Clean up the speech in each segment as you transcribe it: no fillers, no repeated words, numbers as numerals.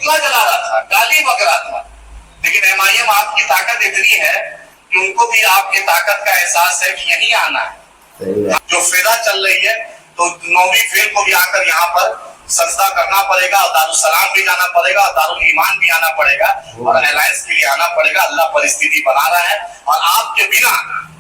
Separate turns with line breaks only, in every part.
पुतला जला रहा था, गाली बक रहा था, लेकिन एमआईएम आपकी ताकत इतनी है कि उनको भी आपकी ताकत का एहसास है कि यही आना है। जो फिदा चल रही है तो 9वीं फेल को भी आकर यहाँ पर सजदा करना पड़ेगा, दारुसलाम भी जाना पड़ेगा, दारुल ईमान भी आना पड़ेगा और अलायंस के लिए आना पड़ेगा। अल्लाह परिस्थिति बना रहा है और आपके बिना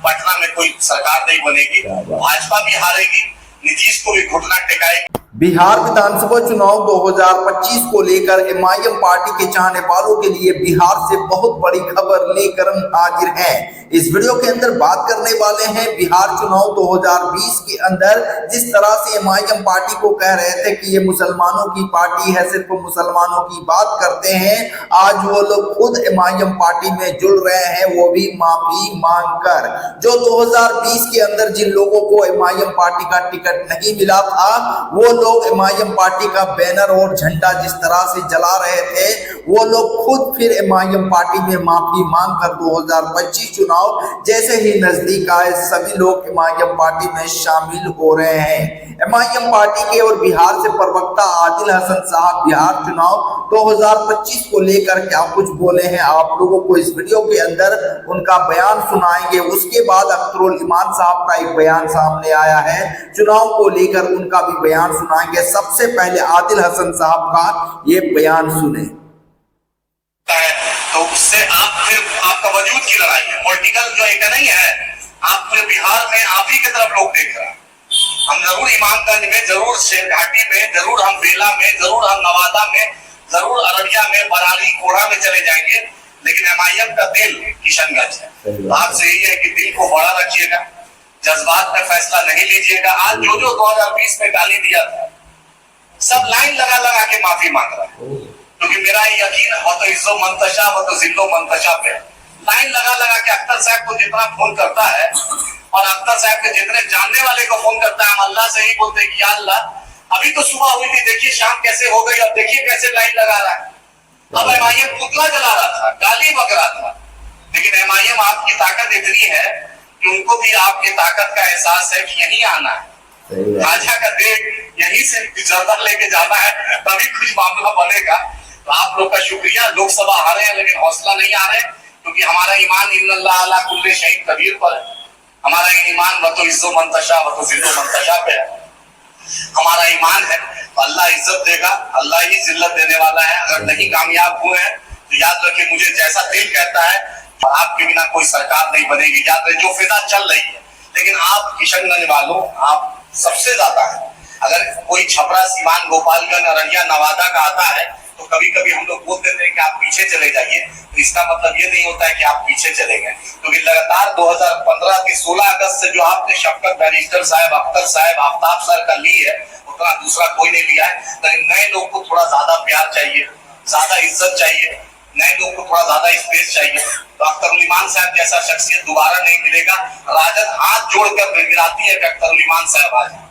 पटना में कोई सरकार नहीं बनेगी, भाजपा भी हारेगी, नीतीश को भी घुटना टेकाएगी।
बिहार विधानसभा चुनाव 2025 को लेकर एमआईएम पार्टी के चाहने वालों के लिए बिहार से बहुत बड़ी खबर लेकर हम हाजिर हैं। इस वीडियो के अंदर बात करने वाले हैं बिहार चुनाव 2020 के अंदर जिस तरह से एमआईएम पार्टी को कह रहे थे कि ये मुसलमानों की पार्टी है, सिर्फ मुसलमानों की बात करते हैं, आज वो लोग खुद एमआईएम पार्टी में जुड़ रहे हैं, वो भी माफी मांगकर। जो 2020 के अंदर जिन लोगों को एमआईएम पार्टी का टिकट नहीं मिला था वो लोग एमआईएम पार्टी का बैनर और झंडा जिस तरह से जला रहे थे, वो लोग खुद फिर एमआईएम पार्टी में माफी मांगकर 2025 चुनाव जैसे ही नजदीक आए सभी लोग एमआईएम पार्टी में शामिल हो रहे हैं। एमआईएम पार्टी के और बिहार से प्रवक्ता आदिल हसन साहब बिहार चुनाव 2025 को लेकर क्या कुछ बोले हैं आप लोगों को इस वीडियो के अंदर उनका बयान सुनाएंगे। उसके बाद अख्तरुल ईमान साहब का एक बयान सामने आया है, चुनाव को लेकर उनका भी बयान सुनाएंगे। सबसे पहले आदिल हसन साहब का ये बयान सुने।
तो उससे आप फिर आपका वजूद की लड़ाई है, पॉलिटिकल जो एक नहीं है, आप पूरे बिहार में आप ही की तरफ लोग देख रहे हैं। हम जरूर इमामगंज में, जरूर शेरघाटी में, जरूर हम बेला में, जरूर हम नवादा में, जरूर अररिया में, बरारी कोढ़ा में चले जाएंगे, लेकिन एमआईएम का दिल किशनगंज है। आपसे यही है कि दिल को बड़ा रखिएगा, जज्बात में फैसला नहीं लीजिएगा। आज जो 2020 में गाली दिया था सब लाइन लगा लगा के माफी मांग रहा है, क्योंकि मेरा यकीन हो तो इज्जो मंतशा हो तो जिल्लो मंतशा पे लाइन लगा लगा के अख्तर साहब को जितना फोन करता है और अख्तर साहब के जितने जानने वाले को फोन करता है, हम अल्लाह से ही बोलते हैं कि या अल्लाह अभी तो सुबह हुई थी, देखिए शाम कैसे हो गई, अब देखिए कैसे लाइन लगा रहा है। अब एमआईएम पुतला जला रहा था, गाली बक रहा था, लेकिन एमआईएम आपकी ताकत इतनी है कि उनको भी आपकी ताकत का एहसास है कि यही आना है। राजा का देख यहीं से गुजरता लेके जाना है, तभी कुछ मामला बनेगा। तो आप लोग का शुक्रिया। लोकसभा हारे हैं लेकिन हौसला नहीं आ रहे, क्योंकि हमारा ईमान इन्नल्लाह अला कुल्ली शहीद कबीर पर है। हमारा ईमान व तो इज्जो मंतशा व तो जिल्लो मंतशा पे है। हमारा ईमान है तो अल्लाह इज्जत देगा, अल्लाह ही जिल्लत देने वाला है। अगर नहीं कामयाब हुए हैं तो याद रखिए, मुझे जैसा दिल कहता है आपके बिना कोई सरकार नहीं बनेगी। याद रखिए, जो फिदा चल रही है, लेकिन आप किशनगंज वालों आप सबसे ज्यादा है। अगर कोई छपरा, सीवान, गोपालगंज, अररिया, नवादा का आता है तो कभी कभी हम लोग बोल देते हैं कि आप पीछे चले जाइए, तो इसका मतलब ये नहीं होता है कि आप पीछे चले गए, क्योंकि लगातार 2015 के 16 अगस्त से जो आपने शफकत बैरिस्टर साहब, अख्तर साहब, आफ्ताब सर का ली है, उतना दूसरा कोई नहीं लिया है। लेकिन नए लोग को थोड़ा ज्यादा प्यार चाहिए, ज्यादा इज्जत चाहिए, नए लोग को थोड़ा ज्यादा स्पेस चाहिए। तो अख्तरुल ईमान साहब जैसा शख्सियत दोबारा नहीं मिलेगा। राजद हाथ जोड़कर गिराती है कि अख्तरुल ईमान साहब आ जाए।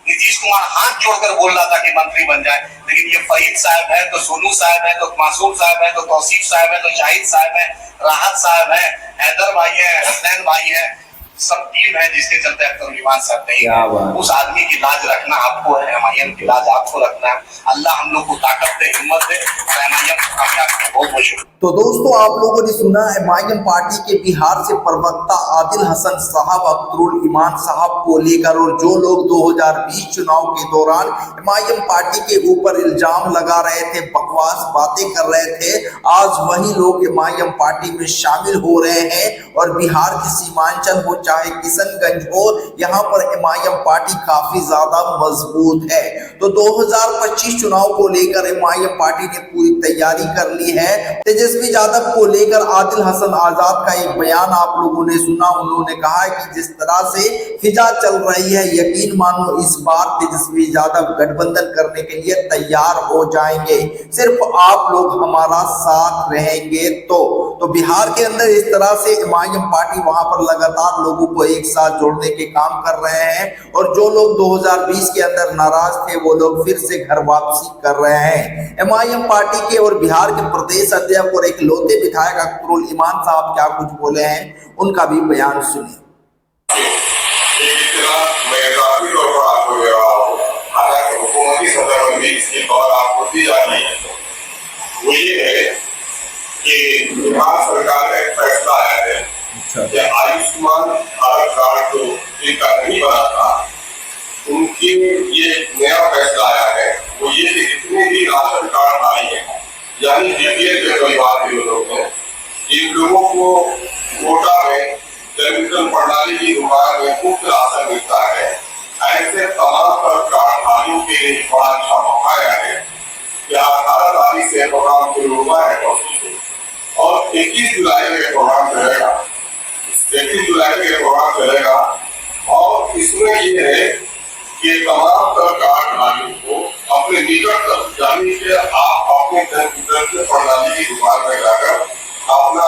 नीतीश कुमार हाथ जोड़कर बोल रहा था कि मंत्री बन जाए, लेकिन ये फहीद साहब है तो सोनू साहब है तो मासूम साहब है तो तौसीफ साहब है तो शाहिद साहब है, राहत साहब है, हैदर भाई है, हसनैन भाई है, सब टीम है, जिसके चलते अख्तरुल ईमान साहब नहीं है। उस आदमी की लाज रखना आपको है, एमआईएम की लाज आपको रखना है। अल्लाह हम लोग को ताकत दे, हिम्मत दे और एमआईएम को कामयाब करे। बहुत बहुत शुक्रिया।
तो दोस्तों, आप लोगों ने सुना एमआईएम पार्टी के बिहार से प्रवक्ता आदिल हसन साहब अख्तरुल ईमान साहब को लेकर, और जो लोग 2020 चुनाव के दौरान एमआईएम पार्टी के ऊपर इल्जाम लगा रहे थे, बकवास बातें कर रहे थे, आज वही लोग एमआईएम पार्टी में शामिल हो रहे हैं। और बिहार की सीमांचल हो चाहे किशनगंज हो, यहाँ पर एमआईएम पार्टी काफी ज्यादा मजबूत है। तो 2025 चुनाव को लेकर एमआईएम पार्टी ने पूरी तैयारी कर ली है। तेजस्वी यादव को लेकर आदिल हसन आजाद का एक बयान आप लोगों ने सुना। उन्होंने कहा कि जिस तरह से फिजा चल रही है, यकीन मानो इस बार तेजस्वी यादव गठबंधन करने के लिए तैयार हो जाएंगे, सिर्फ आप लोग हमारा साथ रहेंगे। तो बिहार के अंदर इस तरह से एमआईएम पार्टी वहां पर लगातार लोगों को एक साथ जोड़ने के काम कर रहे हैं। और जो लोग 2020 के अंदर नाराज थे वो लोग फिर से घर वापसी कर रहे हैं। एमआईएम पार्टी के और बिहार के प्रदेश अध्यक्ष और एक लौते विधायक अख्तरुल ईमान साहब क्या कुछ बोले हैं, उनका भी बयान सुनिए।
वो ये है कि बिहार सरकार का एक फैसला आया है कि आयुष्मान भारत कार्ड जो जिनका नहीं बना था उनके ये नया फैसला आया है वो ये कि जितने भी राशन कार्ड आए हैं यानी बीपीएल के परिवार के लोग हैं इन लोगों को कोटा में डिजिटल प्रणाली की दुकान में मुफ्त राशन मिलता है। ऐसे तमाम कार्डधारियों के लिए बड़ा अच्छा मौका आया है कि 18 तारीख से प्रोग्राम शुरू हुआ है और 21 जुलाई में प्रोग्राम चलेगा। 21 जुलाई में प्रोग्राम चलेगा और इसमें ये है कि तमाम कार्डधारियों को अपने निकट यानी कि आप अपने डिजिटल प्रणाली की दुकान में जाकर अपना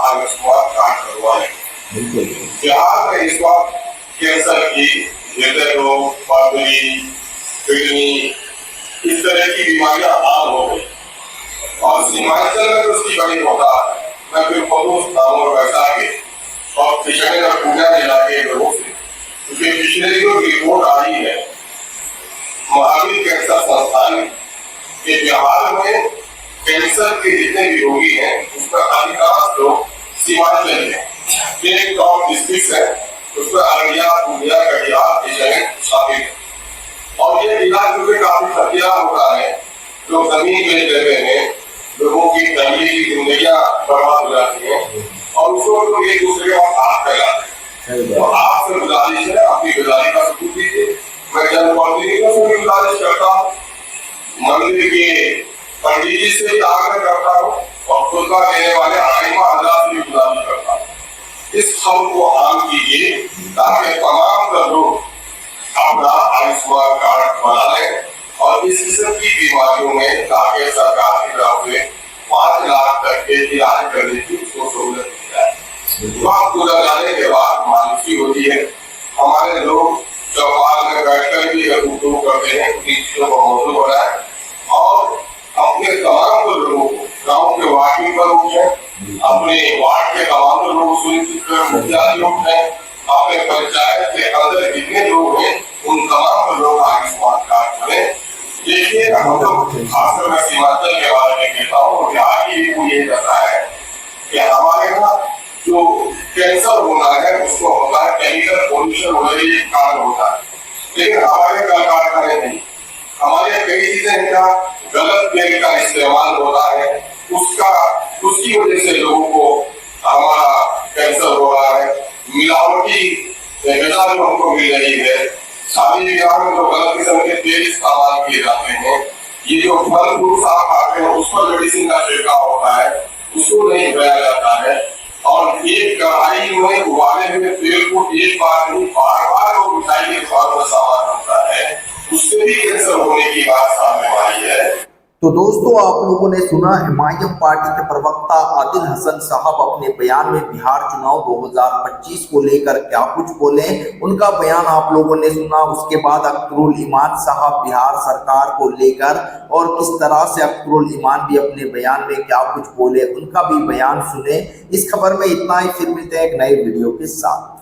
आयुष्मान कार्ड करवाएं। बिहार में इस वक्त कैंसर की हृदय रोग, पथरी, किडनी इस तरह की बीमारियां आम हो गई और सीमांचल में तो उसकी बड़ी होता है। मैं फिर पड़ोस नामों वैशाली और किशनगढ़ पूजा जिला के लोगों से क्योंकि पिछले दिनों रिपोर्ट आई है महावीर कैंसर संस्थान के बिहार में कैंसर के जितने भी रोगी हैं उसका अधिकांश लोग सीमांचल है। एक टॉप डिस्ट्रिक्ट है उसमें अररिया, पूर्णिया, कटिहार, किशनगढ़ शामिल है और ये इलाज क्योंकि काफी खतरनाक होता है। लोग जमीन में जगह में लोगों की फैमिली की जिंदगियां बर्बाद हो जाती है और उसको लोग एक दूसरे के पास हाथ फैलाते हैं। तो आपसे गुजारिश है अपनी गुजारिश का सबूत दीजिए। मैं जनप्रतिनिधियों से भी गुजारिश करता हूँ, मंदिर के पंडित जी से आग्रह करता हूँ और खुदका देने वाले आलिमा हजरात से भी गुजारिश करता हूँ इस खबर को आम कीजिए ताकि तमाम लोग अपना आयुष्मान कार्ड बना लें और इस किस्म की बीमारियों में ताकि सरकार की तरफ से 5 लाख तक के इलाज करने की उसको सहूलत दी जाए। वक्त पूरा जाने के बाद मायूसी होती है। हमारे लोग चौपाल में बैठकर भी गुफ्तगू करते हैं उन्हीं चीजों को मौजूद बनाए और अपने तमाम लोगों को गाँव के वार्ड पर उठे, अपने वार्ड के तमाम लोग सुनिश्चित कर मुखिया लोग हैं, अपने पंचायत के अंदर जितने लोग हैं उन तमाम लोग आयुष्मान कार्ड बने। देखिए हम लोग खासकर मैं सीमांचल के बारे में कहता हूँ बिहार की ये कहता है कि हमारे यहाँ जो कैंसर होना है उसको होता है केमिकल पोल्यूशन वगैरह ये कारण होता है, लेकिन हमारे कल कारखाने नहीं। हमारे कई चीजें का गलत तेल का इस्तेमाल होता है उसकी वजह से लोगों को हमारा कैंसर हो रहा है। मिलावटी गजा जो हमको मिल रही है, शादी विवाह में जो गलत किस्म के तेल इस्तेमाल किए जाते हैं, ये जो फल फ्रूट आप खाते हैं उस पर मेडिसिन का छिड़काव होता है उसको नहीं धोया जाता है और एक कढ़ाई में उबाले हुए तेल को एक बार नहीं बार वो मिठाई के स्वाद में सामान होता है, उससे भी कैंसर होने की बात सामने आई है।
तो दोस्तों आप लोगों ने सुना एमआईएम पार्टी के प्रवक्ता आदिल हसन साहब अपने बयान में बिहार चुनाव 2025 को लेकर क्या कुछ बोले, उनका बयान आप लोगों ने सुना। उसके बाद अख्तरुल ईमान साहब बिहार सरकार को लेकर और किस तरह से अख्तरुल ईमान भी अपने बयान में क्या कुछ बोले उनका भी बयान सुने। इस खबर में इतना ही, फिर मिलते हैं एक नए वीडियो के साथ।